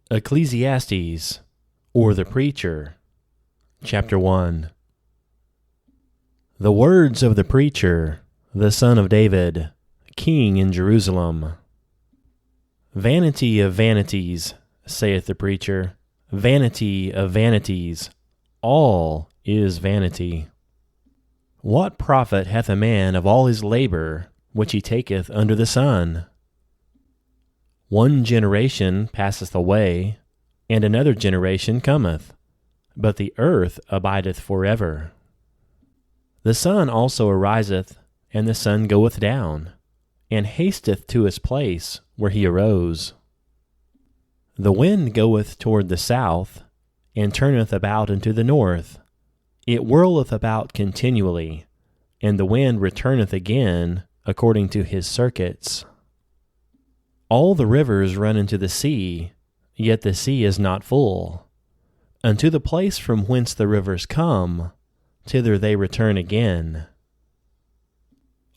Ecclesiastes, or the Preacher, Chapter 1. The words of the preacher, the son of David, king in Jerusalem. Vanity of vanities, saith the preacher, vanity of vanities, all is vanity. What profit hath a man of all his labor which he taketh under the sun? One generation passeth away, and another generation cometh, but the earth abideth forever. The sun also ariseth, and the sun goeth down, and hasteth to his place where he arose. The wind goeth toward the south, and turneth about into the north. It whirleth about continually, and the wind returneth again according to his circuits. All the rivers run into the sea, yet the sea is not full. Unto the place from whence the rivers come, thither they return again.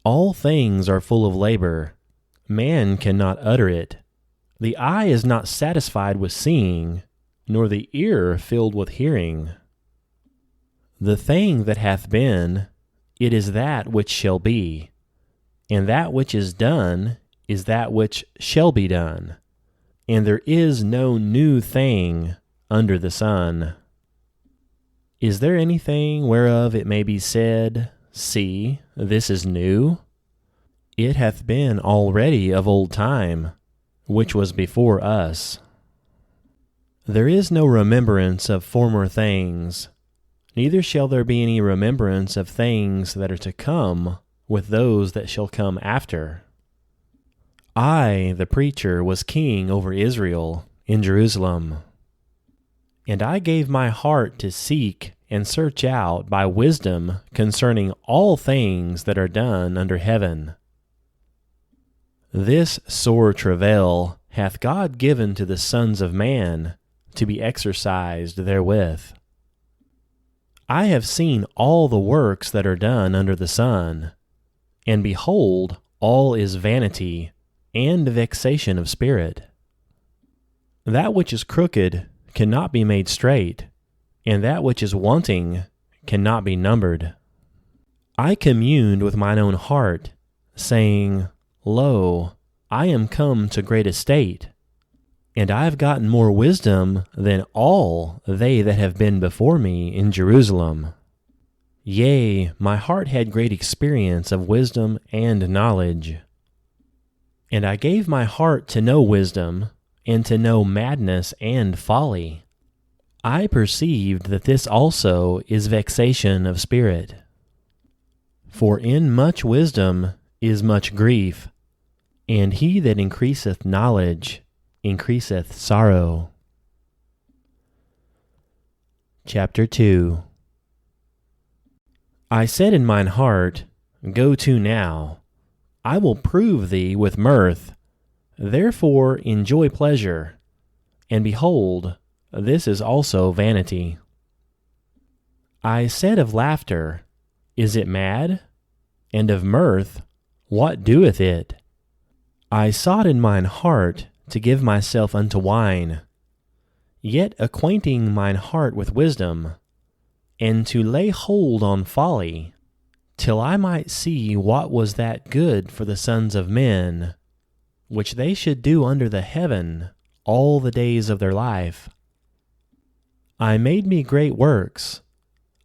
All things are full of labor. Man cannot utter it. The eye is not satisfied with seeing, nor the ear filled with hearing. The thing that hath been, it is that which shall be, and that which is done is that which shall be done, and there is no new thing under the sun. Is there anything whereof it may be said, See, this is new? It hath been already of old time, which was before us. There is no remembrance of former things, neither shall there be any remembrance of things that are to come with those that shall come after. I, the preacher, was king over Israel in Jerusalem. And I gave my heart to seek and search out by wisdom concerning all things that are done under heaven. This sore travail hath God given to the sons of man to be exercised therewith. I have seen all the works that are done under the sun, and behold, all is vanity and vexation of spirit. That which is crooked cannot be made straight, and that which is wanting cannot be numbered. I communed with mine own heart, saying, Lo, I am come to great estate, and I have gotten more wisdom than all they that have been before me in Jerusalem. Yea, my heart had great experience of wisdom and knowledge. And I gave my heart to know wisdom, and to know madness and folly. I perceived that this also is vexation of spirit. For in much wisdom is much grief, and he that increaseth knowledge increaseth sorrow. Chapter 2. I said in mine heart, Go to now. I will prove thee with mirth. Therefore enjoy pleasure. And behold, this is also vanity. I said of laughter, Is it mad? And of mirth, what doeth it? I sought in mine heart to give myself unto wine, yet acquainting mine heart with wisdom, and to lay hold on folly, till I might see what was that good for the sons of men, which they should do under the heaven all the days of their life. I made me great works,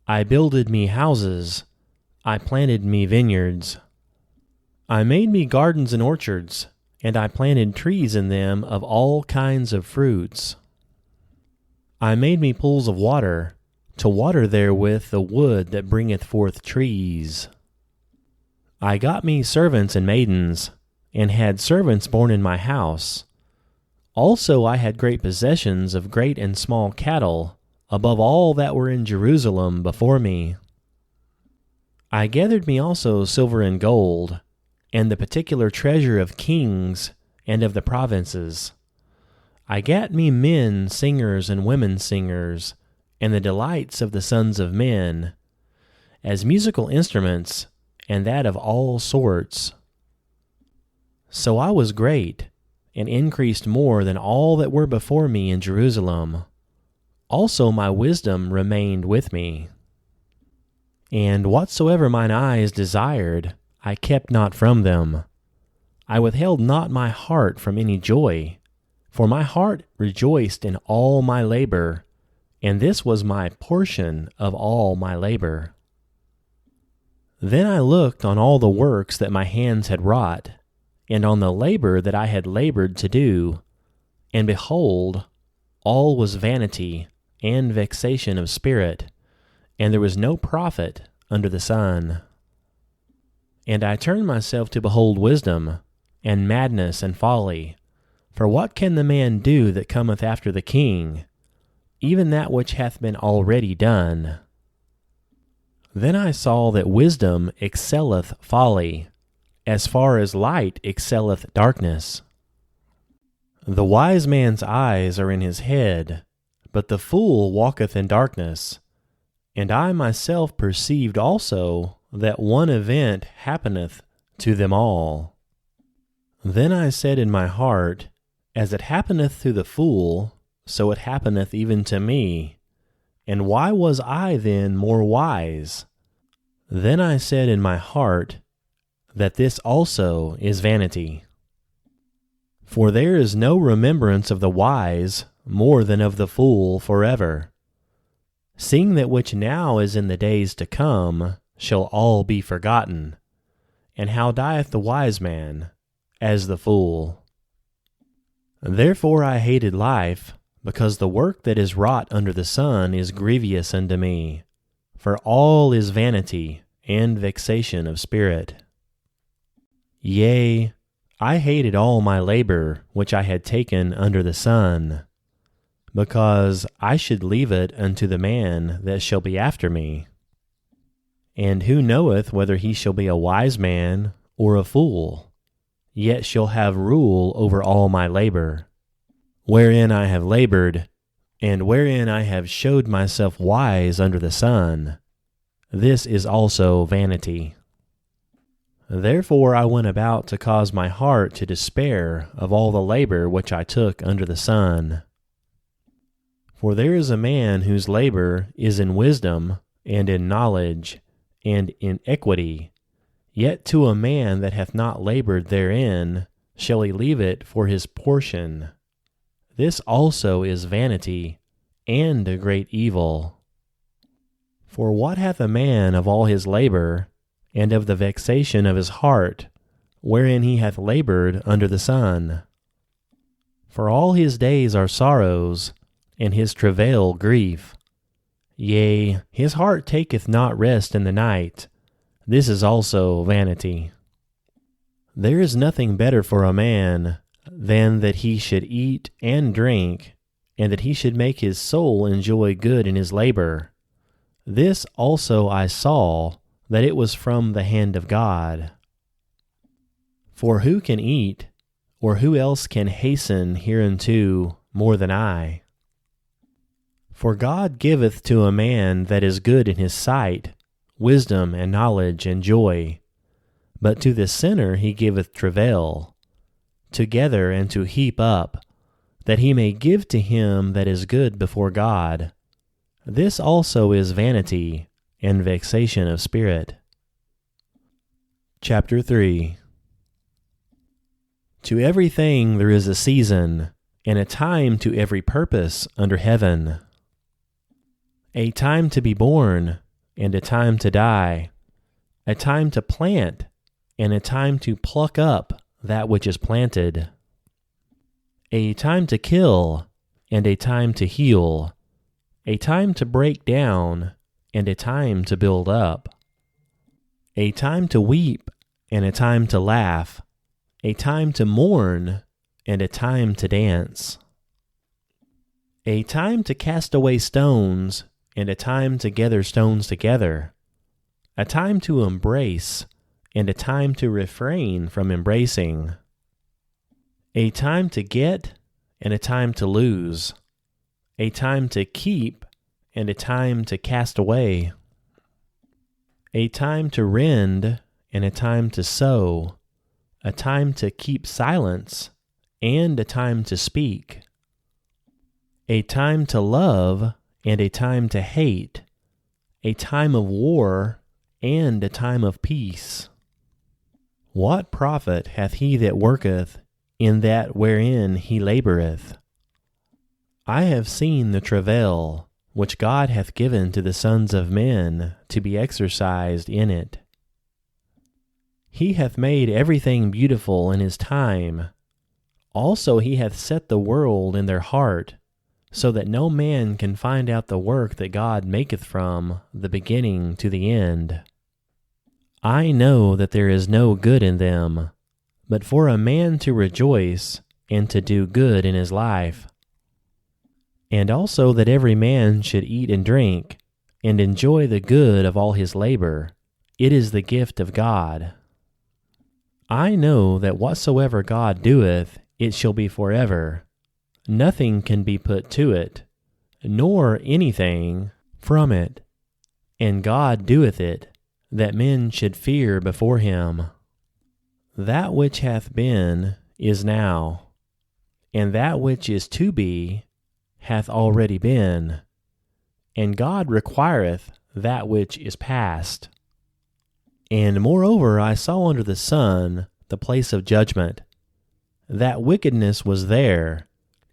I builded me houses, I planted me vineyards. I made me gardens and orchards, and I planted trees in them of all kinds of fruits. I made me pools of water, to water therewith the wood that bringeth forth trees. I got me servants and maidens, and had servants born in my house. Also I had great possessions of great and small cattle, above all that were in Jerusalem before me. I gathered me also silver and gold, and the particular treasure of kings and of the provinces. I gat me men singers and women singers, and the delights of the sons of men, as musical instruments, and that of all sorts. So I was great, and increased more than all that were before me in Jerusalem. Also my wisdom remained with me. And whatsoever mine eyes desired, I kept not from them. I withheld not my heart from any joy, for my heart rejoiced in all my labor, and this was my portion of all my labor. Then I looked on all the works that my hands had wrought, and on the labor that I had labored to do, and behold, all was vanity and vexation of spirit, and there was no profit under the sun. And I turned myself to behold wisdom, and madness and folly. For what can the man do that cometh after the king? Even that which hath been already done. Then I saw that wisdom excelleth folly, as far as light excelleth darkness. The wise man's eyes are in his head, but the fool walketh in darkness. And I myself perceived also that one event happeneth to them all. Then I said in my heart, As it happeneth to the fool, so it happeneth even to me. And why was I then more wise? Then I said in my heart, that this also is vanity. For there is no remembrance of the wise more than of the fool forever. Seeing that which now is in the days to come shall all be forgotten. And how dieth the wise man? As the fool. Therefore I hated life, because the work that is wrought under the sun is grievous unto me. For all is vanity and vexation of spirit. Yea, I hated all my labor which I had taken under the sun, because I should leave it unto the man that shall be after me. And who knoweth whether he shall be a wise man or a fool, yet shall have rule over all my labor, wherein I have labored, and wherein I have showed myself wise under the sun. This is also vanity. Therefore I went about to cause my heart to despair of all the labor which I took under the sun. For there is a man whose labor is in wisdom, and in knowledge, and in equity, yet to a man that hath not labored therein shall he leave it for his portion. This also is vanity, and a great evil. For what hath a man of all his labor, and of the vexation of his heart, wherein he hath labored under the sun? For all his days are sorrows, and his travail grief. Yea, his heart taketh not rest in the night. This is also vanity. There is nothing better for a man than that he should eat and drink, and that he should make his soul enjoy good in his labor. This also I saw, that it was from the hand of God. For who can eat, or who else can hasten hereunto more than I? For God giveth to a man that is good in his sight wisdom and knowledge and joy, but to the sinner he giveth travail, together and to heap up, that he may give to him that is good before God. This also is vanity and vexation of spirit. Chapter 3. To everything there is a season, and a time to every purpose under heaven. A time to be born, and a time to die. A time to plant, and a time to pluck up that which is planted. A time to kill, and a time to heal. A time to break down, and a time to build up. A time to weep, and a time to laugh. A time to mourn, and a time to dance. A time to cast away stones, and a time to gather stones together. A time to embrace, and a time to refrain from embracing. A time to get, and a time to lose. A time to keep, and a time to cast away. A time to rend, and a time to sow. A time to keep silence, and a time to speak, a time to love and a time to hate, a time of war and a time of peace. What profit hath he that worketh in that wherein he laboureth? I have seen the travail which God hath given to the sons of men to be exercised in it. He hath made everything beautiful in his time. Also he hath set the world in their heart, so that no man can find out the work that God maketh from the beginning to the end. I know that there is no good in them, but for a man to rejoice and to do good in his life. And also that every man should eat and drink, and enjoy the good of all his labor. It is the gift of God. I know that whatsoever God doeth, it shall be forever. Nothing can be put to it, nor anything from it. And God doeth it, that men should fear before him. That which hath been is now, and that which is to be hath already been, and God requireth that which is past. And moreover I saw under the sun the place of judgment, that wickedness was there,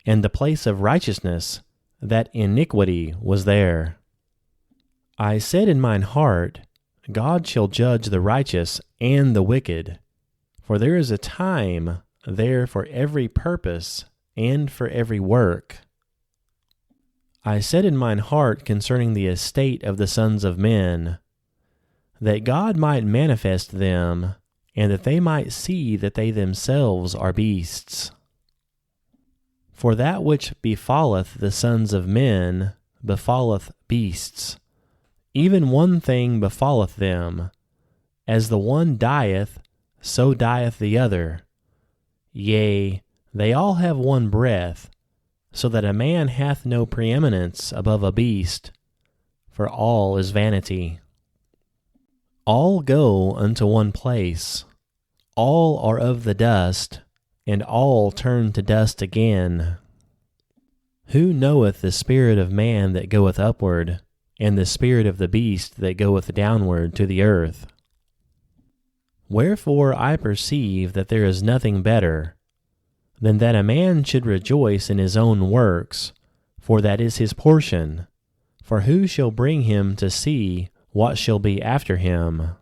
and the place of righteousness, that iniquity was there. I said in mine heart, God shall judge the righteous and the wicked, for there is a time there for every purpose and for every work. I said in mine heart concerning the estate of the sons of men, that God might manifest them, and that they might see that they themselves are beasts. For that which befalleth the sons of men befalleth beasts. Even one thing befalleth them. As the one dieth, so dieth the other. Yea, they all have one breath, so that a man hath no preeminence above a beast, for all is vanity. All go unto one place, all are of the dust, and all turn to dust again. Who knoweth the spirit of man that goeth upward, and the spirit of the beast that goeth downward to the earth? Wherefore I perceive that there is nothing better than that a man should rejoice in his own works, for that is his portion. For who shall bring him to see what shall be after him?